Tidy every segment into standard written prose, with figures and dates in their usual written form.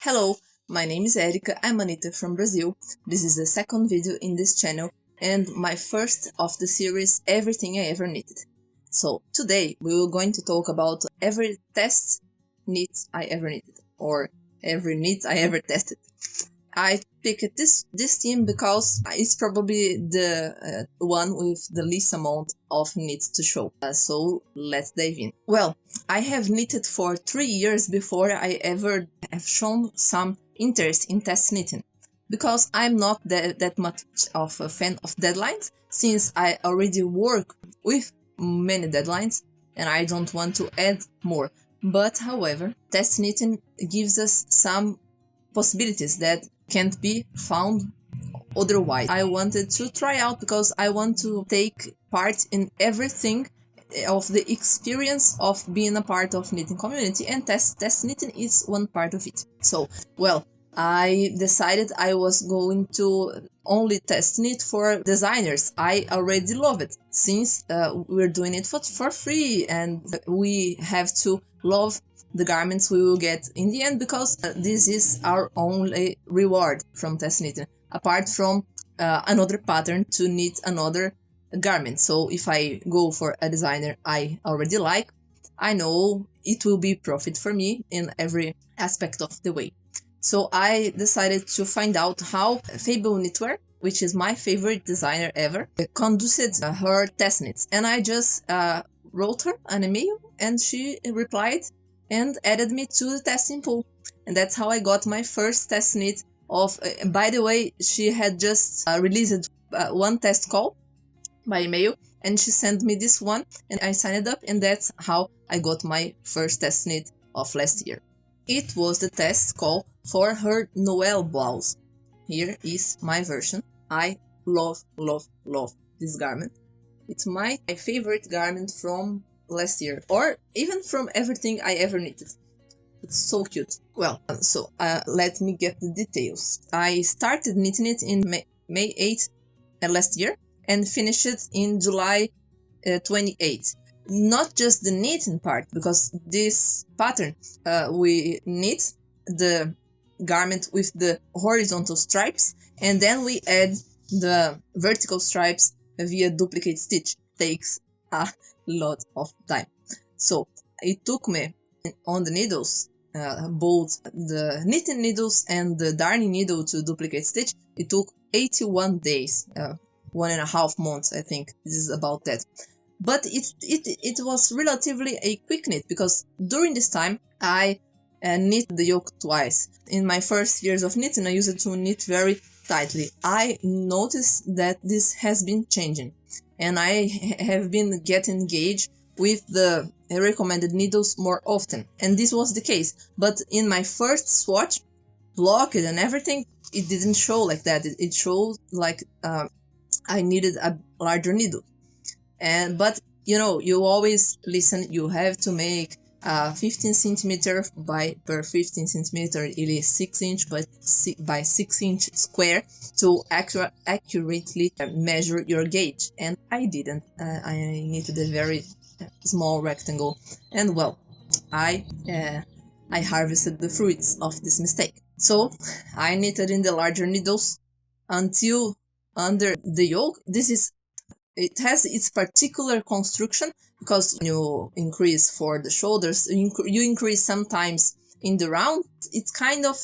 Hello, my name is Erika, I'm a knitter from Brazil. This is the second video in this channel and my first of the series Everything I Ever Knitted. So today we are going to talk about every test knit I ever knitted, or every knit I ever tested. I picked this theme because it's probably the one with the least amount of knits to show. So let's dive in. Well, I have knitted for 3 years before I ever have shown some interest in test knitting, because I'm not that much of a fan of deadlines, since I already work with many deadlines and I don't want to add more. But however, test knitting gives us some possibilities that can't be found otherwise. I wanted to try out because I want to take part in everything of the experience of being a part of knitting community, and test knitting is one part of it. So, well, I decided I was going to only test knit for designers. I already love it, since we're doing it for free and we have to love the garments we will get in the end, because this is our only reward from test knitting, apart from another pattern to knit another garment. So if I go for a designer I already like, I know it will be profit for me in every aspect of the way. So I decided to find out how Fabel Knitwear, which is my favorite designer ever, conducted her test knits. And I just wrote her an email and she replied and added me to the testing pool. And that's how I got my first test knit of, by the way, she had just released one test call by email, and she sent me this one and I signed up, and that's how I got my first test knit of last year. It was the test call for her Noelle blouse. Here is my version. I love this garment. It's my favorite garment from last year, or even from everything I ever knitted. It's so cute. Well, so let me get the details. I started knitting it in May 8th last year and finished it in July 28th. Not just the knitting part, because this pattern we knit the garment with the horizontal stripes and then we add the vertical stripes via duplicate stitch. Takes a lot of time. So it took me on the needles, both the knitting needles and the darning needle to duplicate stitch, it took 81 days, 1.5 months, I think. This is about that. But it was relatively a quick knit, because during this time I knit the yoke twice. In my first years of knitting, I used to knit very tightly. I noticed that this has been changing, and I have been getting engaged with the recommended needles more often, and this was the case. But in my first swatch, blocked and everything, it didn't show like that. It showed like I needed a larger needle. But you know, you always listen, you have to make 15 centimeter per 15 centimeter, it is 6 inch by 6 inch square, to accurately measure your gauge. And I didn't. I knitted a very small rectangle, and well, I harvested the fruits of this mistake. So I knitted in the larger needles until under the yoke. It has its particular construction, because when you increase for the shoulders, you increase sometimes in the round. It's kind of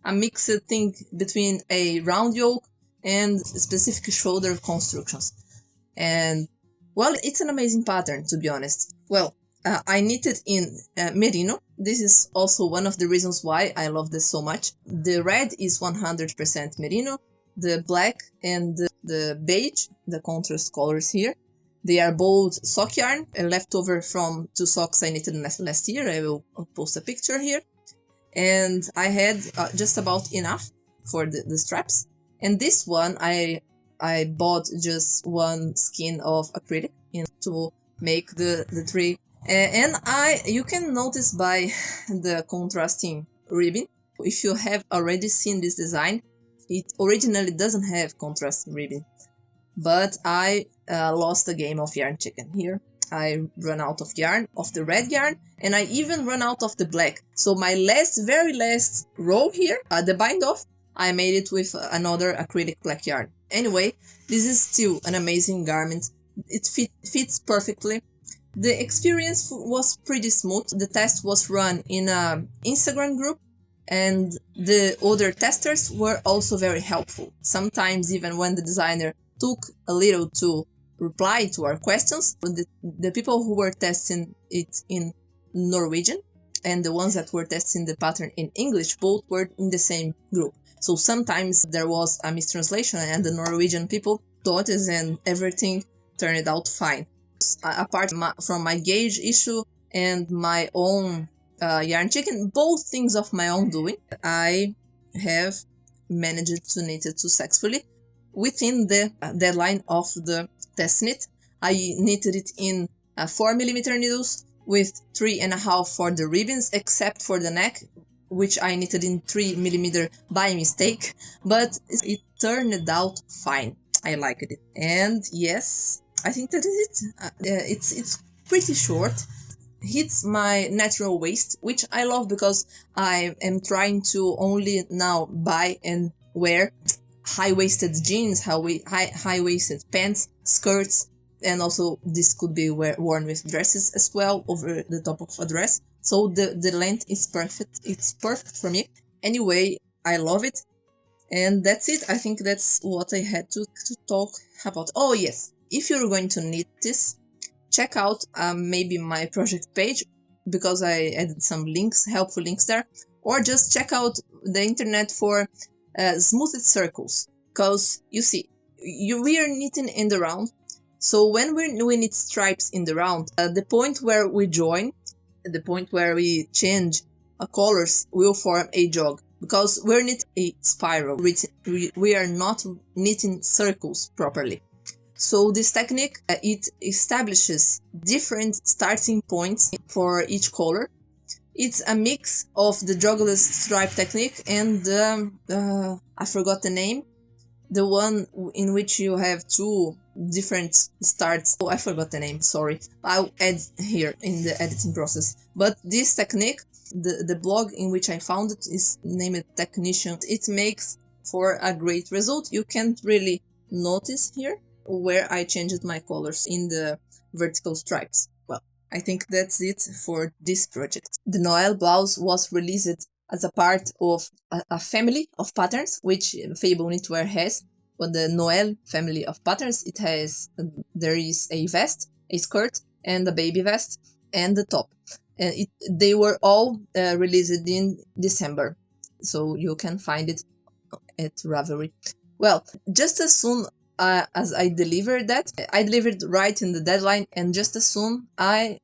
a mixed thing between a round yoke and specific shoulder constructions. And well, it's an amazing pattern, to be honest. Well, I knitted in Merino. This is also one of the reasons why I love this so much. The red is 100% Merino. The black and the beige, the contrast colors here, they are both sock yarn, leftover from 2 socks I knitted last year. I will post a picture here. And I had just about enough for the straps. And this one, I bought just one skein of acrylic to make the 3. And you can notice by the contrasting ribbon, if you have already seen this design, it originally doesn't have contrast ribbon, but I lost a game of yarn chicken here. I run out of yarn, of the red yarn, and I even run out of the black. So my very last row here, the bind off, I made it with another acrylic black yarn. Anyway, this is still an amazing garment. It fits perfectly. The experience was pretty smooth. The test was run in an Instagram group, and the other testers were also very helpful. Sometimes even when the designer took a little to reply to our questions, the people who were testing it in Norwegian and the ones that were testing the pattern in English both were in the same group. So sometimes there was a mistranslation and the Norwegian people thought it and everything turned out fine. Apart from my gauge issue and my own yarn chicken, both things of my own doing, I have managed to knit it successfully within the deadline of the test knit. I knitted it in 4mm needles with 3.5 for the ribbons, except for the neck, which I knitted in 3mm by mistake, but it turned out fine. I liked it. And yes, I think that is it. It's pretty short. Hits my natural waist, which I love because I am trying to only now buy and wear high-waisted jeans, high-waisted pants, skirts, and also this could be worn with dresses as well over the top of a dress. So the length is perfect. It's perfect for me. Anyway, I love it. And that's it. I think that's what I had to talk about. Oh yes, if you're going to knit this, check out maybe my project page, because I added some links, helpful links there, or just check out the internet for smoothed circles, because you see, we are knitting in the round. So when we knit stripes in the round, the point where we join, the point where we change colors will form a jog, because we're knitting a spiral. We are not knitting circles properly. So this technique, it establishes different starting points for each color. It's a mix of the jogless stripe technique and I forgot the name, the one in which you have two different starts. Oh, I forgot the name, sorry. I'll add here in the editing process. But this technique, the blog in which I found it is named Technician. It makes for a great result. You can't really notice here where I changed my colors in the vertical stripes. Well, I think that's it for this project. The Noelle blouse was released as a part of a family of patterns which Fabel Knitwear has. But the Noelle family of patterns, it has, there is a vest, a skirt, and a baby vest, and the top. And they were all released in December, so you can find it at Ravelry. Well, just as soon as I delivered that, I delivered right in the deadline, and just as soon I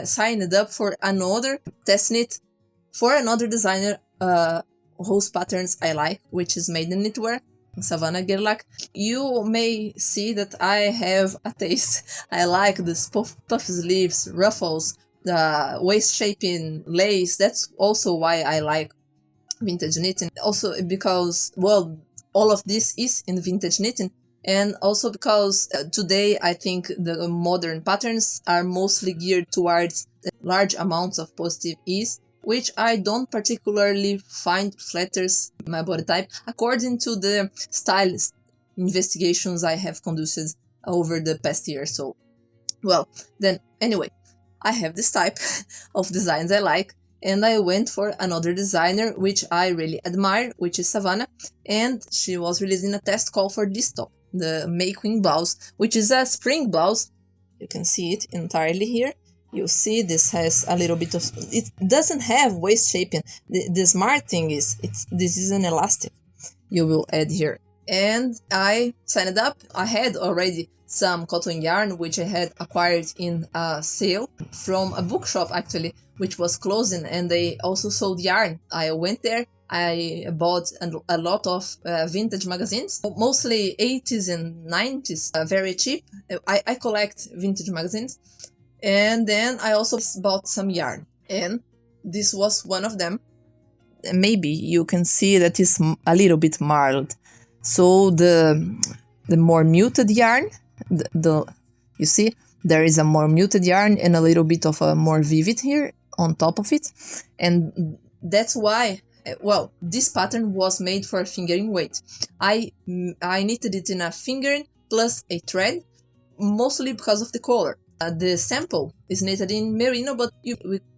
signed up for another test knit for another designer whose patterns I like, which is Maiden Knitwear, Savannah Gerlach. You may see that I have a taste. I like the puff sleeves, ruffles, the waist shaping lace. That's also why I like vintage knitting. Also because, well, all of this is in vintage knitting. And also because today I think the modern patterns are mostly geared towards large amounts of positive ease, which I don't particularly find flatters my body type, according to the stylist investigations I have conducted over the past year. So, well, then anyway, I have this type of designs I like, and I went for another designer which I really admire, which is Savannah, and she was releasing a test call for this top, the May Queen blouse, which is a spring blouse. You can see it entirely here. You see this has a little bit of, it doesn't have waist shaping. The smart thing is, this is an elastic you will add here. And I signed up. I had already some cotton yarn, which I had acquired in a sale from a bookshop actually, which was closing, and they also sold yarn. I went there. I bought a lot of vintage magazines, mostly 80s and 90s, very cheap. I collect vintage magazines. And then I also bought some yarn, and this was one of them. Maybe you can see that it's a little bit marred. So the more muted yarn, you see, there is a more muted yarn and a little bit of a more vivid here on top of it. And that's why, well, this pattern was made for fingering weight. I knitted it in a fingering plus a thread, mostly because of the color. The sample is knitted in merino, but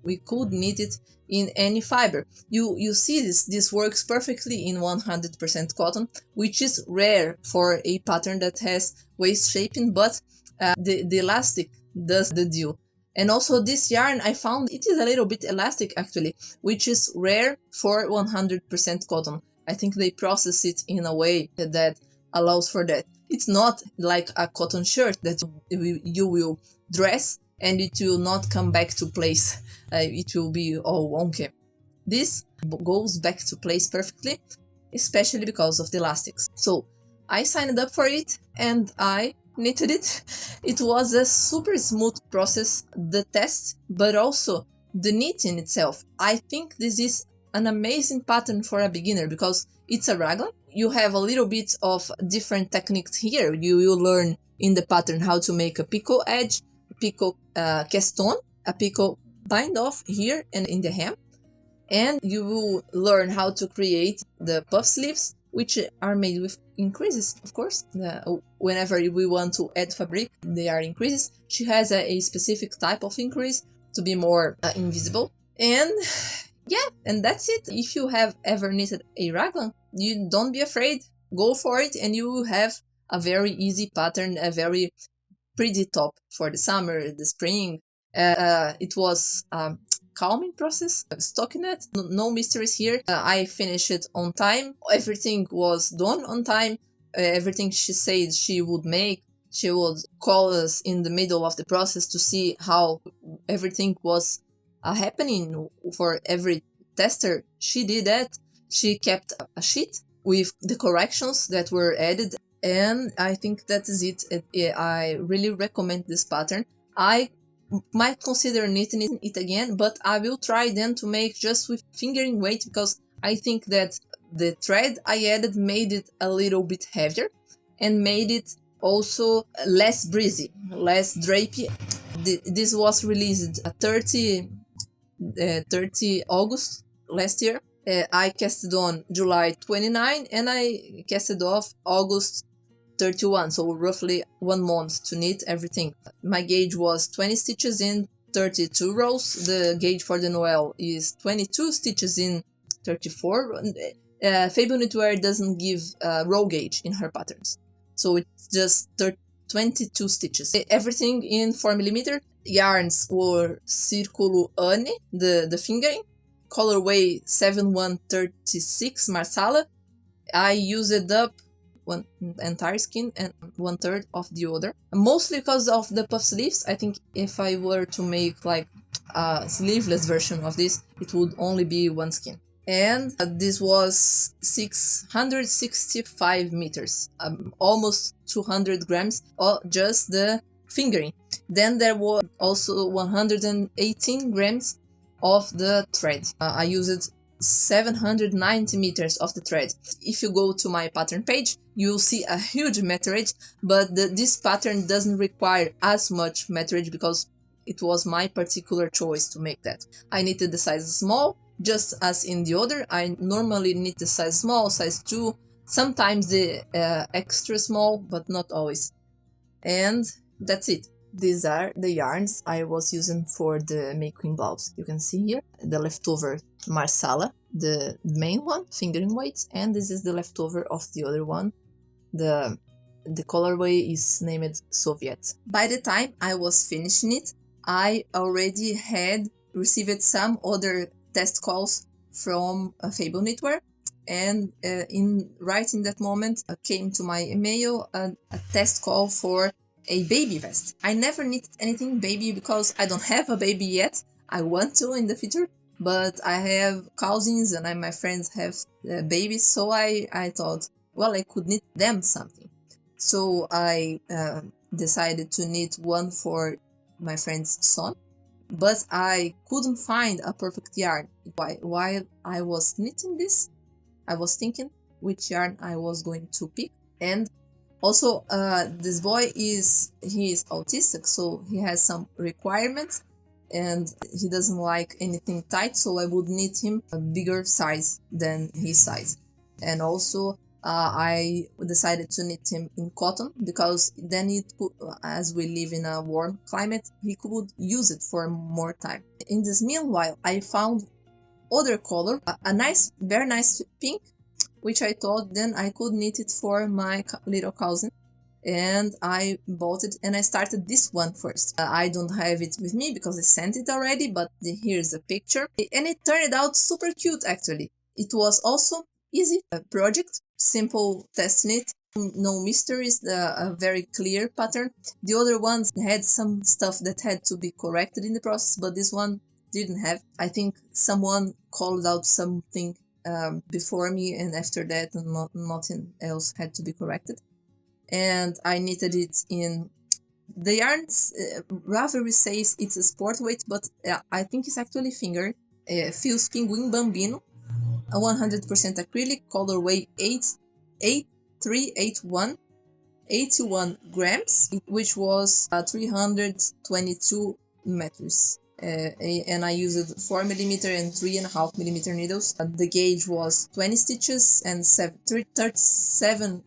we could knit it in any fiber. You see this works perfectly in 100% cotton, which is rare for a pattern that has waist shaping, but the elastic does the deal. And also this yarn, I found it is a little bit elastic actually, which is rare for 100% cotton. I think they process it in a way that allows for that. It's not like a cotton shirt that you will dress and it will not come back to place. It will be all wonky. This goes back to place perfectly, especially because of the elastics. So I signed up for it and I knitted it. It was a super smooth process, the test, but also the knitting itself. I think this is an amazing pattern for a beginner because it's a raglan. You have a little bit of different techniques here. You will learn in the pattern how to make a picot edge, picot cast on, a picot bind off here and in the hem. And you will learn how to create the puff sleeves, which are made with increases, of course. Whenever we want to add fabric, they are increases. She has a specific type of increase to be more invisible. And yeah, and that's it. If you have ever knitted a raglan, you don't be afraid. Go for it and you will have a very easy pattern, a very pretty top for the summer, the spring. It was calming process, stocking it, no mysteries here. I finished it on time. Everything was done on time. Everything she said she would make. She would call us in the middle of the process to see how everything was happening for every tester. She did that. She kept a sheet with the corrections that were added, and I think that is it. I really recommend this pattern. I might consider knitting it again, but I will try then to make just with fingering weight because I think that the thread I added made it a little bit heavier and made it also less breezy, less drapey. This was released 30 August last year. I casted on July 29 and I casted off August 31, so roughly 1 month to knit everything. My gauge was 20 stitches in 32 rows. The gauge for the Noelle is 22 stitches in 34. Fabel Knitwear doesn't give row gauge in her patterns, so it's just 22 stitches. Everything in 4mm. Yarns were Circulo the fingering, colorway 7136 Marsala. I used up one entire skin and 1/3 of the other, mostly because of the puff sleeves. I think if I were to make like a sleeveless version of this, it would only be 1 skin. And this was 665 meters, almost 200 grams, or just the fingering. Then there was also 118 grams of the thread. I used 790 meters of the thread. If you go to my pattern page, you'll see a huge meterage, but this pattern doesn't require as much meterage because it was my particular choice to make that. I knitted the size small, just as in the other. I normally knit the size small, size 2, sometimes the extra small, but not always. And that's it. These are the yarns I was using for the making blouse. You can see here the leftover Marsala, the main one, fingering weights, and this is the leftover of the other one. The colorway is named Soviet. By the time I was finishing it, I already had received some other test calls from Fabel Knitwear, and right in that moment came to my email a test call for a baby vest. I never knitted anything baby because I don't have a baby yet. I want to in the future, but I have cousins and my friends have babies, so I thought, well, I could knit them something. So I decided to knit one for my friend's son, but I couldn't find a perfect yarn. While I was knitting this, I was thinking which yarn I was going to pick, and Also, this boy is autistic, so he has some requirements, and he doesn't like anything tight, so I would knit him a bigger size than his size. And also, I decided to knit him in cotton, because then as we live in a warm climate, he could use it for more time. In this meanwhile, I found other color, a nice, very nice pink, which I thought then I could knit it for my little cousin. And I bought it, and I started this one first. I don't have it with me because I sent it already, but here's a picture. And it turned out super cute, actually. It was also easy project, simple test knit, no mysteries, a very clear pattern. The other ones had some stuff that had to be corrected in the process, but this one didn't have. I think someone called out something before me, and after that nothing else had to be corrected. And I knitted it in the yarn. Ravelry says it's a sport weight, but I think it's actually finger. Fios Pingouin Bambino, a 100% acrylic, colorway 8381, 81 grams, which was 322 meters. And I used 4mm and 3.5mm needles. The gauge was 20 stitches and 37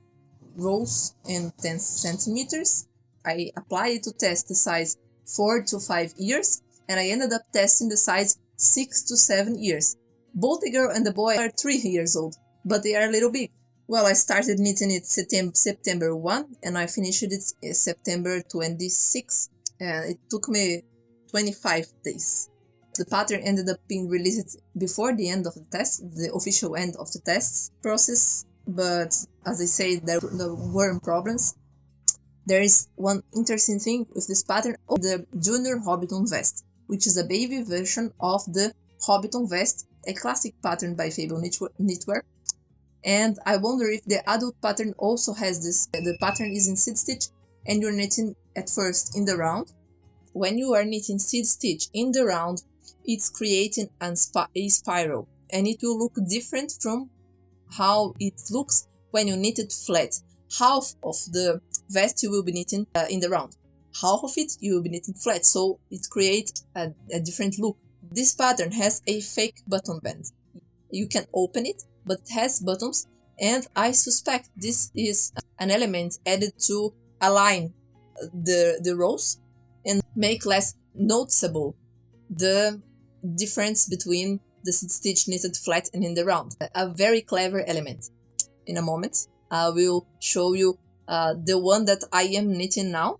rows and 10 centimeters. I applied to test the size 4 to 5 years, and I ended up testing the size 6 to 7 years. Both the girl and the boy are 3 years old, but they are a little big. Well, I started knitting it September 1, and I finished it September 26, and it took me 25 days. The pattern ended up being released before the end of the test, the official end of the test process, but as I said, there were problems. There is one interesting thing with this pattern of the Junior Hobbiton vest, which is a baby version of the Hobbiton vest, a classic pattern by Fabel Knitwear. And I wonder if the adult pattern also has this. The pattern is in seed stitch, and you're knitting at first in the round. When you are knitting seed stitch in the round, it's creating a spiral, and it will look different from how it looks when you knit it flat. Half of the vest you will be knitting in the round, half of it you will be knitting flat, so it creates a different look. This pattern has a fake button band. You can open it, but it has buttons, and I suspect this is an element added to align the rows and make less noticeable the difference between the seed stitch knitted flat and in the round. A very clever element. In a moment, I will show you the one that I am knitting now,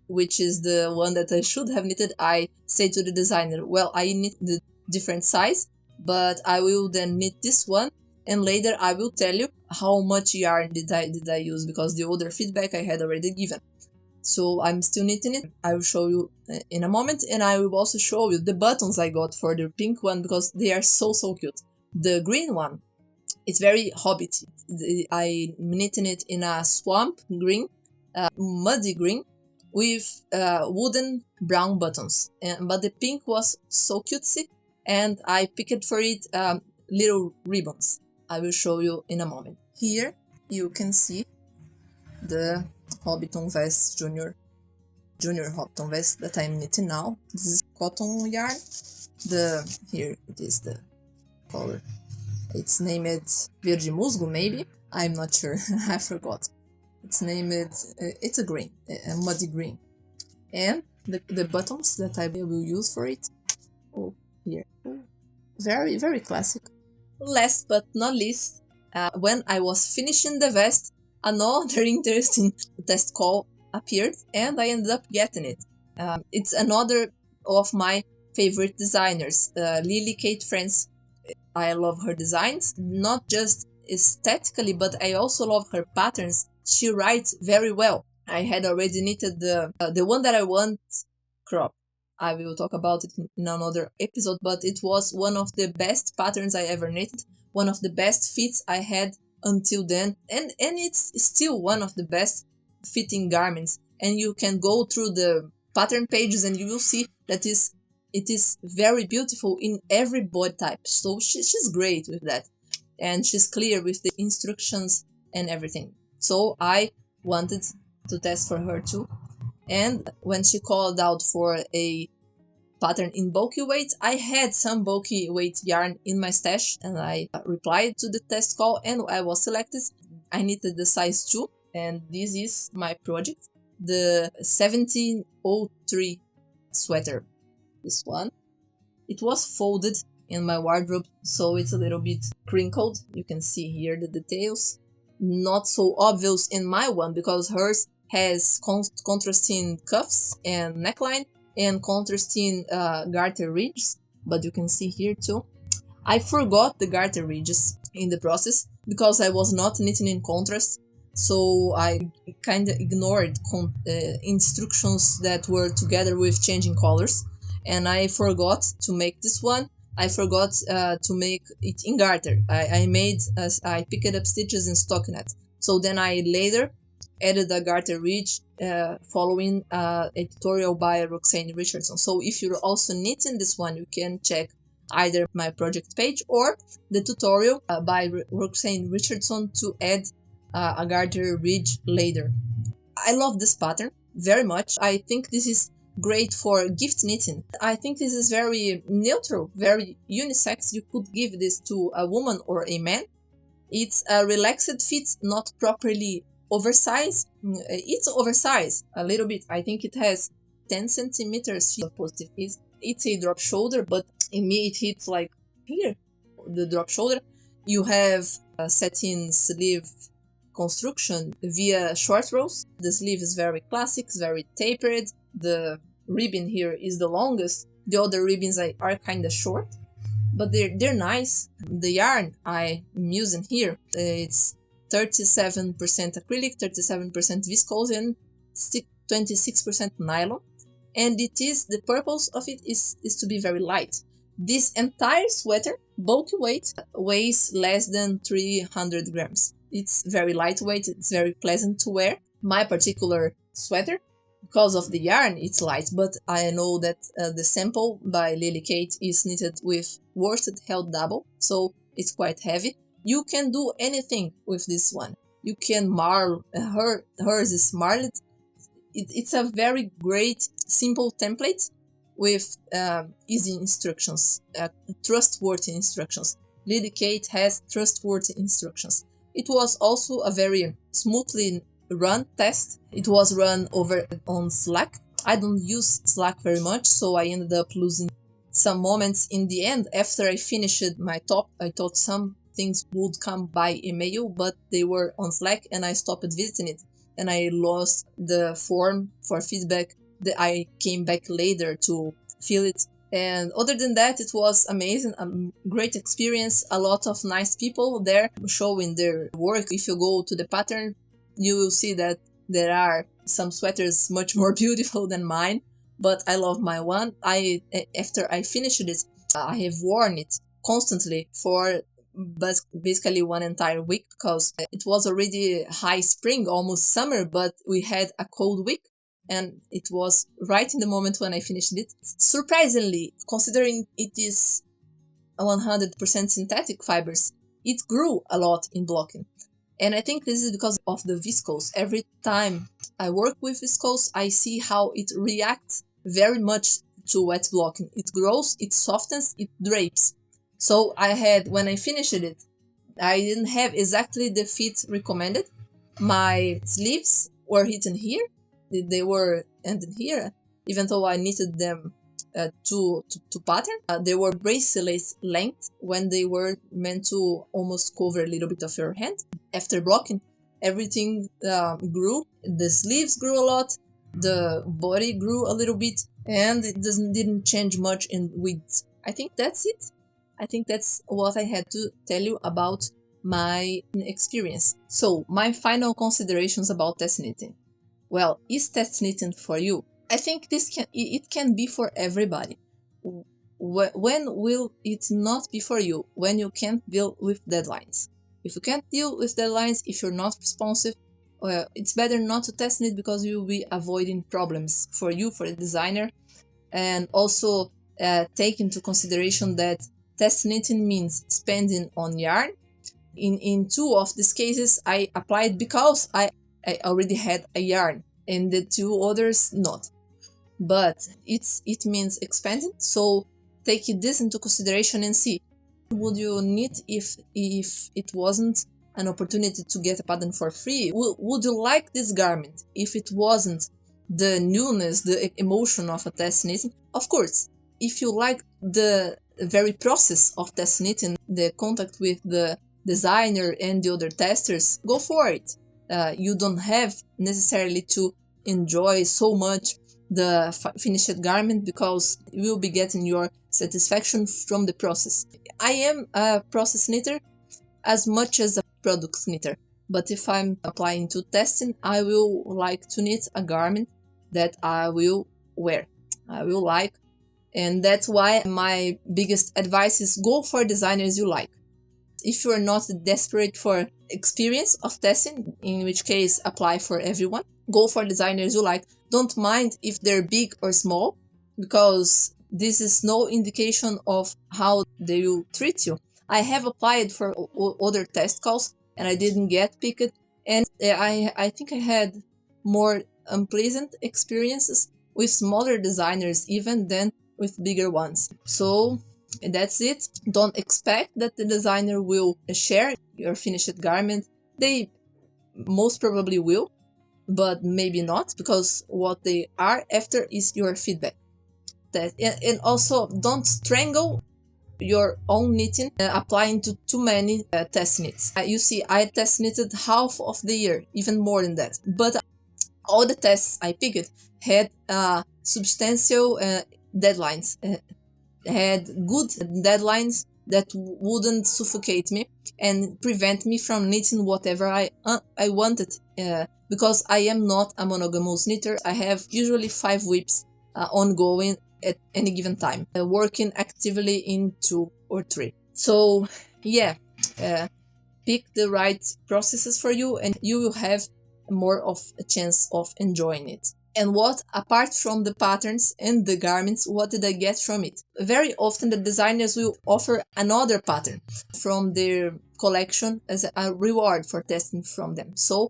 which is the one that I should have knitted. I say to the designer, well, I knit the different size, but I will then knit this one, and later I will tell you how much yarn did I use, because the other feedback I had already given. So I'm still knitting it. I will show you in a moment, and I will also show you the buttons I got for the pink one, because they are so cute. The green one, it's very Hobbit. I'm knitting it in a swamp green, muddy green, with wooden brown buttons. But the pink was so cutesy, and I picked for it little ribbons. I will show you in a moment. Here you can see the Hobbiton vest, junior Hobbiton vest that I'm knitting now. This is cotton yarn. Here it is, the color. It's named Verde Musgo, maybe. I'm not sure. I forgot. It's named. It's a green, a muddy green, and the buttons that I will use for it. Oh, here. Very, very classic. Last but not least, when I was finishing the vest, another interesting test call appeared, and I ended up getting it. It's another of my favorite designers, Lily Kate France. I love her designs, not just aesthetically, but I also love her patterns. She writes very well. I had already knitted the one that I want crop. I will talk about it in another episode, but it was one of the best patterns I ever knitted, one of the best fits I had until then, and it's still one of the best fitting garments. And you can go through the pattern pages and you will see that it is very beautiful in every body type. So she's great with that, and she's clear with the instructions and everything. So I wanted to test for her too. And when she called out for a pattern in bulky weight, I had some bulky weight yarn in my stash, and I replied to the test call and I was selected. I knitted the size 2, and this is my project, the 1703 sweater. This one. It was folded in my wardrobe, so it's a little bit crinkled. You can see here the details. Not so obvious in my one because hers has contrasting cuffs and neckline and contrasting garter ridges, but you can see here too. I forgot the garter ridges in the process because I was not knitting in contrast, so I kind of ignored instructions that were together with changing colors, and I forgot to make this one. I forgot to make it in garter. I picked up stitches in stockinette. So then I later added a garter ridge following a tutorial by Roxanne Richardson. So if you're also knitting this one, you can check either my project page or the tutorial by Roxanne Richardson to add a garter ridge later. I love this pattern very much. I think this is great for gift knitting. I think this is very neutral, very unisex. You could give this to a woman or a man. It's a relaxed fit, not properly oversized. It's oversized a little bit. I think it has 10 centimeters of positive ease. It's a drop shoulder, but in me it hits like here, the drop shoulder. You have a satin sleeve construction via short rows. The sleeve is very classic, very tapered. The ribbon here is the longest. The other ribbons are kind of short, but they're nice. The yarn I'm using here, it's 37% acrylic, 37% viscose, and 26% nylon. And the purpose of it is to be very light. This entire sweater, bulky weight, weighs less than 300 grams. It's very lightweight, it's very pleasant to wear. My particular sweater, because of the yarn, it's light, but I know that the sample by Lily Kate is knitted with worsted held double, so it's quite heavy. You can do anything with this one. You can marl, hers is marled. It's a very great, simple template with easy instructions, trustworthy instructions. Lily Kate has trustworthy instructions. It was also a very smoothly run test. It was run over on Slack. I don't use Slack very much, so I ended up losing some moments in the end. After I finished my top, I thought some things would come by email, but they were on Slack and I stopped visiting it. And I lost the form for feedback that I came back later to fill it. And other than that, it was amazing, a great experience, a lot of nice people there showing their work. If you go to the pattern, you will see that there are some sweaters much more beautiful than mine, but I love my one. After I finished it, I have worn it constantly for basically one entire week because it was already high spring, almost summer, but we had a cold week. And it was right in the moment when I finished it. Surprisingly, considering it is 100% synthetic fibers, it grew a lot in blocking. And I think this is because of the viscose. Every time I work with viscose, I see how it reacts very much to wet blocking. It grows, it softens, it drapes. So when I finished it, I didn't have exactly the fit recommended. My sleeves were hidden here. They were ended here, even though I knitted them to pattern. They were bracelet length when they were meant to almost cover a little bit of your hand. After blocking, everything grew. The sleeves grew a lot, the body grew a little bit, and it didn't change much in width. I think that's it. I think that's what I had to tell you about my experience. So, my final considerations about test knitting. Well, is test knitting for you? I think it can be for everybody. When will it not be for you? When you can't deal with deadlines. If you can't deal with deadlines, if you're not responsive, it's better not to test knit because you'll be avoiding problems for you, for the designer. And also take into consideration that test knitting means spending on yarn. In two of these cases, I applied because I I already had a yarn, and the two others not. But it means expanding, so take this into consideration and see, would you knit if it wasn't an opportunity to get a pattern for free? Would you like this garment if it wasn't the newness, the emotion of a test knitting? Of course, if you like the very process of test knitting, the contact with the designer and the other testers, go for it. You don't have necessarily to enjoy so much the finished garment, because you will be getting your satisfaction from the process. I am a process knitter as much as a product knitter, but if I'm applying to testing, I will like to knit a garment that I will wear, I will like, and that's why my biggest advice is go for designers you like. If you are not desperate for experience of testing, in which case apply for everyone, go for designers you like. Don't mind if they're big or small, because this is no indication of how they will treat you. I have applied for other test calls and I didn't get picked, and I think I had more unpleasant experiences with smaller designers even than with bigger ones. So that's it. Don't expect that the designer will share your finished garment. They most probably will, but maybe not, because what they are after is your feedback. And also, don't strangle your own knitting applying to too many test knits. You see, I test knitted half of the year, even more than that, but all the tests I picked had substantial deadlines, had good deadlines that wouldn't suffocate me and prevent me from knitting whatever I wanted, because I am not a monogamous knitter. I have usually 5 whips ongoing at any given time, working actively in 2 or 3. So yeah, pick the right processes for you and you will have more of a chance of enjoying it. And what, apart from the patterns and the garments, what did I get from it? Very often the designers will offer another pattern from their collection as a reward for testing from them. So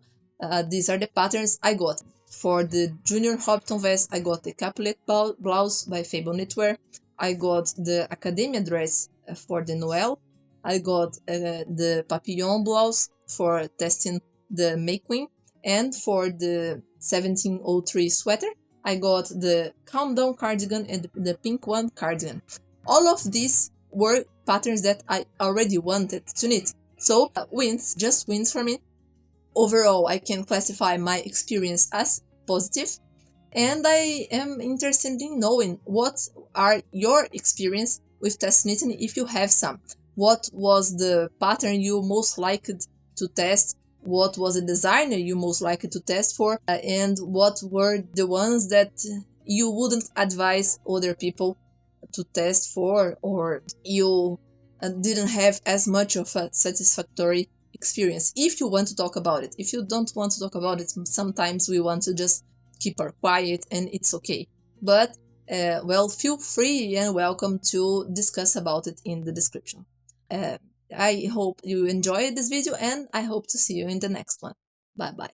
these are the patterns I got. For the junior Hobbiton vest, I got the Capulet blouse by Fabel Knitwear. I got the Academia dress for the Noelle. I got the Papillon blouse for testing the May Queen. And for the 1703 sweater, I got the Calm Down cardigan and the Pink One cardigan. All of these were patterns that I already wanted to knit. So wins, just wins for me. Overall, I can classify my experience as positive, and I am interested in knowing what are your experience with test knitting if you have some. What was the pattern you most liked to test? What was the designer you most liked to test for? And what were the ones that you wouldn't advise other people to test for, or you didn't have as much of a satisfactory experience? If you want to talk about it. If you don't want to talk about it, sometimes we want to just keep our quiet, and it's okay. But well, feel free and welcome to discuss about it in the description. I hope you enjoyed this video, and I hope to see you in the next one. Bye bye.